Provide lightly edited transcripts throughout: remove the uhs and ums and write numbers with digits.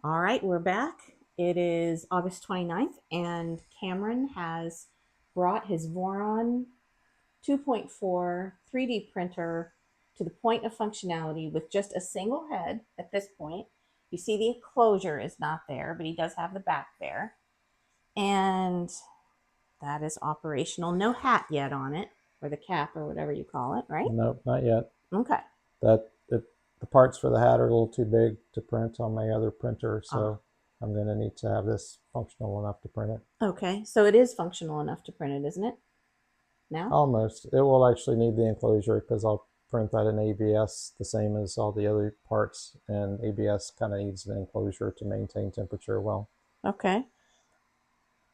All right, we're back. It is August 29th, and Cameron has brought his Voron 2.4 3D printer to the point of functionality with just a single head at this point. You see the enclosure is not there, but he does have the back there. And that is operational. No hat yet on it, or the cap, or whatever you call it, right? Nope, not yet. Okay. The parts for the hat are a little too big to print on my other printer, so I'm going to need to have this functional enough to print it. Okay, so it is functional enough to print it, isn't it? Now? Almost. It will actually need the enclosure because I'll print that in ABS the same as all the other parts, and ABS kind of needs the enclosure to maintain temperature well. Okay.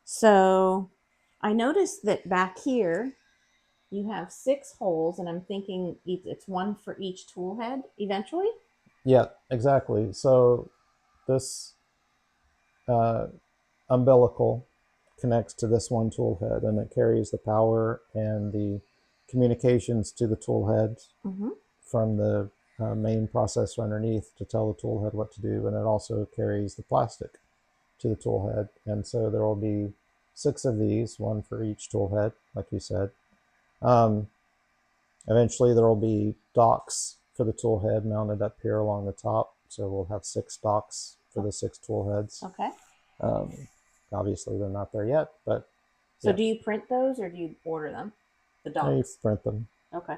So I noticed that back here you have 6 holes, and I'm thinking it's one for each tool head eventually. Yeah, exactly. So this umbilical connects to this one tool head, and it carries the power and the communications to the tool head from the main processor underneath to tell the tool head what to do, and it also carries the plastic to the tool head. And so there will be 6 of these, one for each tool head, like you said. Eventually there will be docks for the tool head mounted up here along the top, so we'll have 6 docks for the 6 tool heads. Okay. Obviously they're not there yet, but so do you print those, or do you order them, the docks? you print them. Okay.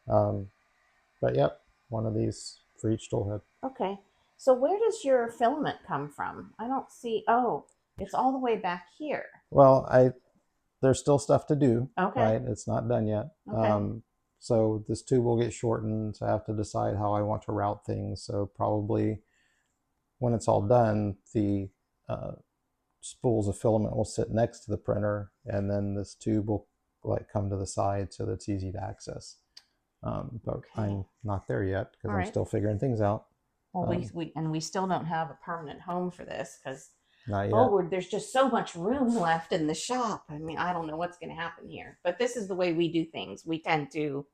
But yep, one of these for each tool head. Okay. So where does your filament come from? I don't see. Oh, it's all the way back here. Well, there's still stuff to do. Okay. Right? It's not done yet. Okay. So this tube will get shortened. So I have to decide how I want to route things. So probably when it's all done, the spools of filament will sit next to the printer, and then this tube will like come to the side so that it's easy to access. But okay. I'm not there yet because I'm still figuring things out. Well, we still don't have a permanent home for this because not yet. There's just so much room left in the shop. I mean, I don't know what's going to happen here, but this is the way we do things. We tend to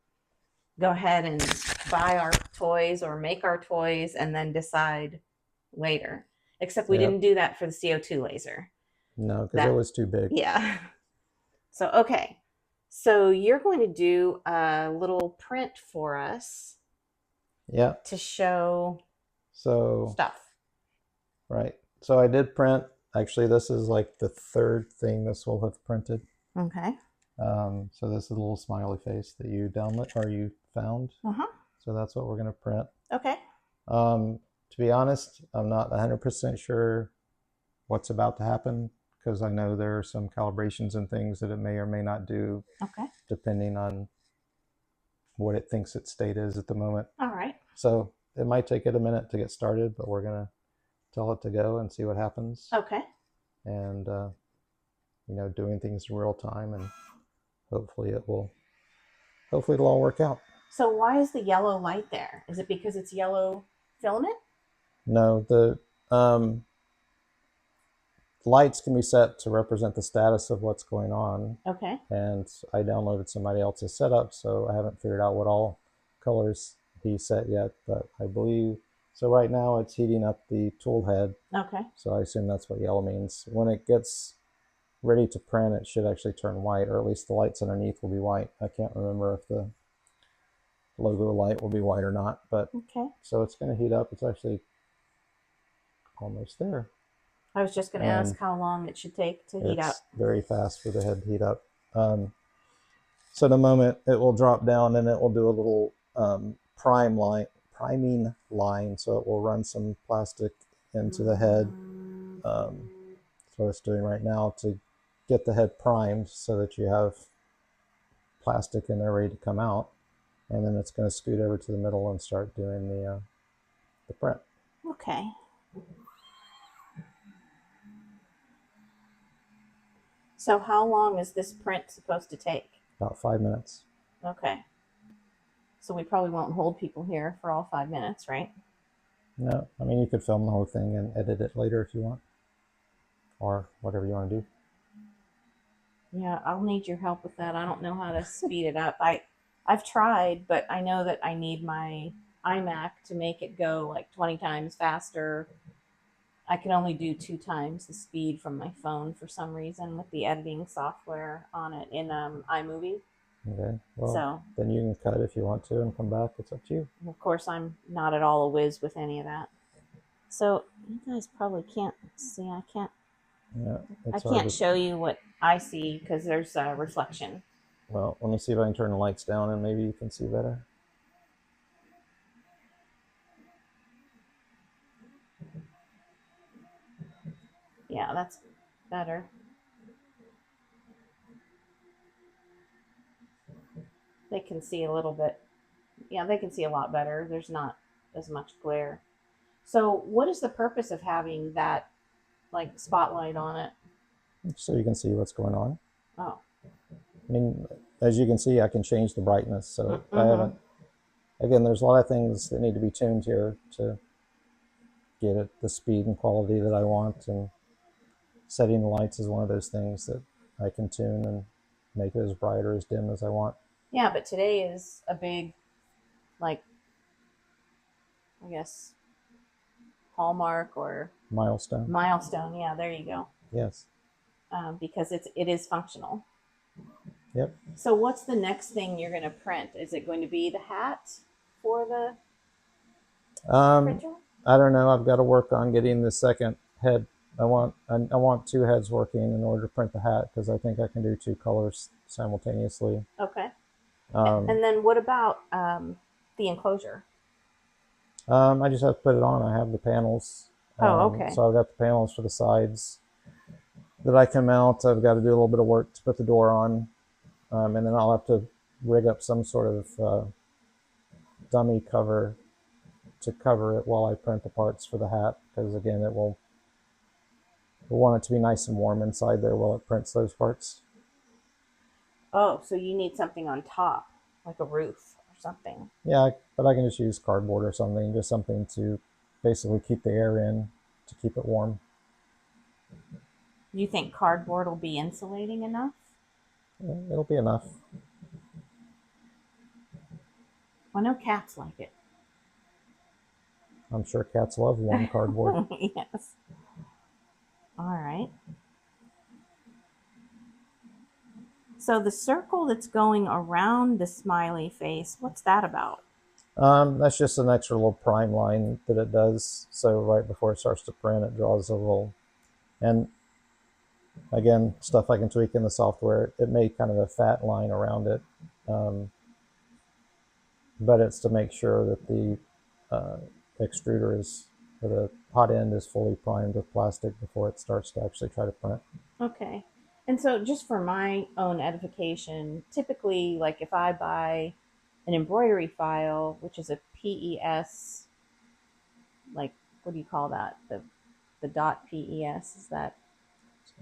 go ahead and buy our toys or make our toys and then decide later. Except we didn't do that for the CO2 laser. No, because it was too big. Yeah. So, okay. So you're going to do a little print for us. Yeah. To show stuff. Right. So I did print. Actually, this is like the 3rd thing this will have printed. Okay. So this is a little smiley face that you download or you found. So that's what we're going to print. Okay. To be honest, I'm not 100% sure what's about to happen because I know there are some calibrations and things that it may or may not do. Okay. Depending on what it thinks its state is at the moment. All right. So it might take it a minute to get started, but we're going to tell it to go and see what happens. Okay. And, doing things in real time, and hopefully it'll all work out. So why is the yellow light there? Is it because it's yellow filament? No, the lights can be set to represent the status of what's going on. Okay. And I downloaded somebody else's setup, so I haven't figured out what all colors he set yet, but I believe so. Right now it's heating up the tool head. Okay. So I assume that's what yellow means. When it gets ready to print, it should actually turn white, or at least the lights underneath will be white. I can't remember if the logo light will be white or not, but okay. So it's going to heat up. It's actually almost there. I was just going to ask how long it should take to heat up. It's very fast for the head to heat up. So in a moment it will drop down and it will do a little priming line. So it will run some plastic into the head. That's what it's doing right now to get the head primed so that you have plastic in there ready to come out. And then it's going to scoot over to the middle and start doing the print. Okay. So how long is this print supposed to take? About 5 minutes. Okay. So we probably won't hold people here for all 5 minutes, right? No, I mean, you could film the whole thing and edit it later if you want, or whatever you want to do. Yeah, I'll need your help with that. I don't know how to speed it up. I've tried, but I know that I need my iMac to make it go like 20 times faster. I can only do 2 times the speed from my phone for some reason with the editing software on it in iMovie. Okay, well, So, then you can cut if you want to and come back. It's up to you. of course, I'm not at all a whiz with any of that. So, you guys probably can't see. Yeah, I it's hard can't to. show you what I see because there's a reflection. Well, let me see if I can turn the lights down and maybe you can see better. Yeah, that's better. They can see a little bit. Yeah, they can see a lot better. There's not as much glare. So, what is the purpose of having that like spotlight on it? So you can see what's going on. Oh, I mean, as you can see, I can change the brightness. So I mm-hmm. haven't. Again, there's a lot of things that need to be tuned here to get it the speed and quality that I want, and setting the lights is one of those things that I can tune and make it as bright or as dim as I want. Yeah, but today is a big, like, I guess, hallmark or Milestone. milestone. Yeah, there you go. Yes. Because it is functional. Yep. So, what's the next thing you're going to print? Is it going to be the hat for the Um, printer? I don't know. I've got to work on getting the second head. I want 2 heads working in order to print the hat because I think I can do 2 colors simultaneously. Okay. Um, And then what about the enclosure? I just have to put it on. I have the panels. Oh, okay. So I've got the panels for the sides that I can mount. I've got to do a little bit of work to put the door on, and then I'll have to rig up some sort of dummy cover to cover it while I print the parts for the hat, because again, we'll want it to be nice and warm inside there while it prints those parts. Oh, so you need something on top, like a roof or something. Yeah, but I can just use cardboard or something, just something to basically keep the air in to keep it warm. You think cardboard will be insulating enough? Yeah, it'll be enough. I know cats like it. I'm sure cats love warm cardboard. Yes. All right. So the circle that's going around the smiley face, what's that about? That's just an extra little prime line that it does. So right before it starts to print, it draws a little, and again, stuff I can tweak in the software. It made kind of a fat line around it, um, but it's to make sure that the uh, extruder is, or the hot end is fully primed with plastic before it starts to actually try to print. Okay. And so, just for my own edification, typically, like if I buy an embroidery file, which is a PES, like what do you call that? The dot PES is that?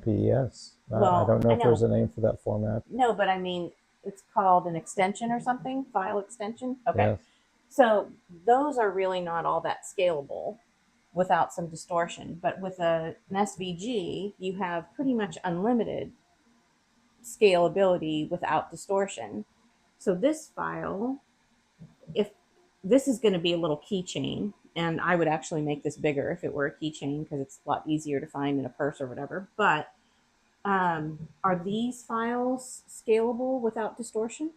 PES. I Well, don't know I if there's know. a name for that format. No, but I mean, it's called an extension or something, file extension. Okay. Yes. So those are really not all that scalable without some distortion. But with an SVG, you have pretty much unlimited scalability without distortion. So this file, if this is going to be a little keychain, and I would actually make this bigger if it were a keychain because it's a lot easier to find in a purse or whatever. But are these files scalable without distortion?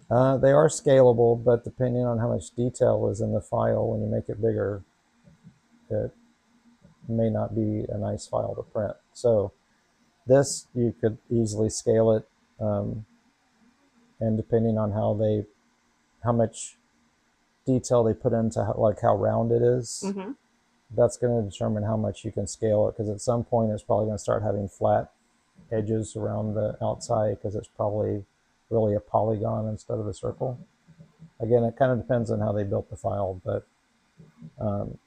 They are scalable, but depending on how much detail is in the file, when you make it bigger, it may not be a nice file to print. So this, you could easily scale it, um, and depending on how much detail they put into like how round it is, Mm-hmm. that's going to determine how much you can scale it. Because at some point, it's probably going to start having flat edges around the outside because it's probably really a polygon instead of a circle. Again, it kind of depends on how they built the file, but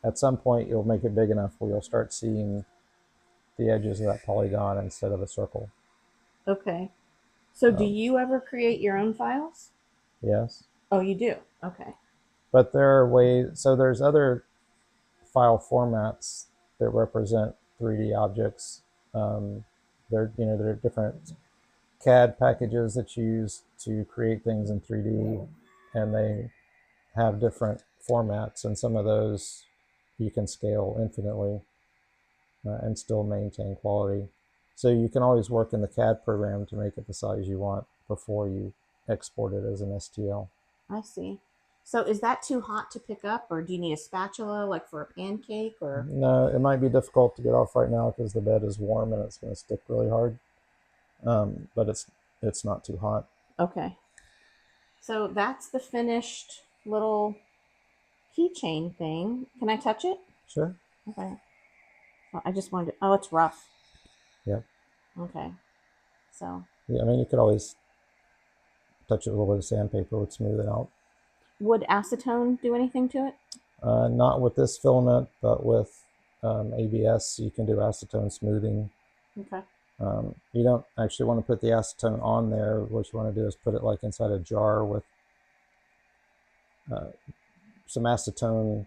at some point you'll make it big enough where you'll start seeing the edges of that polygon instead of a circle. Okay. So do Um, you ever create your own files? yes, Oh, you do. Okay. but there are ways. So there's other file formats that represent 3D objects. Um, there are different CAD packages that you use to create things in 3D, and they have different formats, and some of those you can scale infinitely. and still maintain quality. So you can always work in the CAD program to make it the size you want before you export it as an STL. I see. So is that too hot to pick up, or do you need a spatula like for a pancake, or? No, it might be difficult to get off right now because the bed is warm and it's going to stick really hard. But it's not too hot. Okay. So that's the finished little keychain thing. Can I touch it? Sure. Okay. Well, I just wanted to, oh, it's rough. Yep. Okay. So. Yeah, I mean, you could always touch it with a little bit of sandpaper, would smooth it out. Would acetone do anything to it? Not with this filament, but with ABS, you can do acetone smoothing. Okay. You don't actually want to put the acetone on there. What you want to do is put it like inside a jar with some acetone.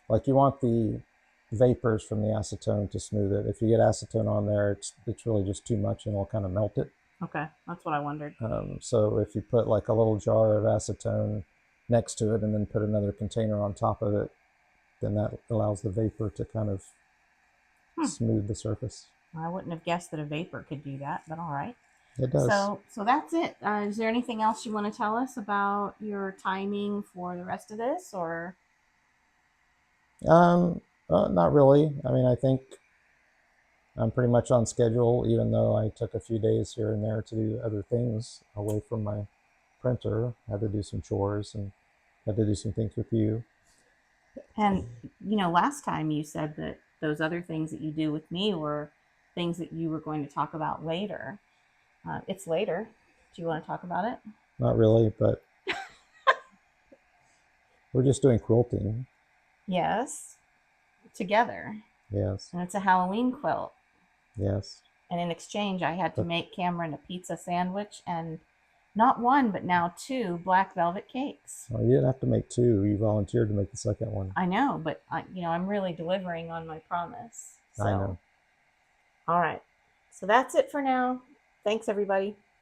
Like you want the vapors from the acetone to smooth it. If you get acetone on there, it's really just too much and it'll kind of melt it. Okay, that's what I wondered. So if you put like a little jar of acetone next to it and then put another container on top of it, then that allows the vapor to kind of smooth the surface. I wouldn't have guessed that a vapor could do that, but all right. It does. So that's it. Is there anything else you want to tell us about your timing for the rest of this, or? Not really. I mean, I think I'm pretty much on schedule, even though I took a few days here and there to do other things away from my printer. I had to do some chores and had to do some things with you. And, last time you said that those other things that you do with me were things that you were going to talk about later. It's later. Do you want to talk about it? Not really, but we're just doing quilting. Yes. Together. Yes. And it's a Halloween quilt. Yes. And in exchange, I had to make Cameron a pizza sandwich and not one, but now 2 black velvet cakes. Well, you didn't have to make 2. You volunteered to make the second one. I know, but I'm really delivering on my promise. So. I know. All right. So that's it for now. Thanks, everybody.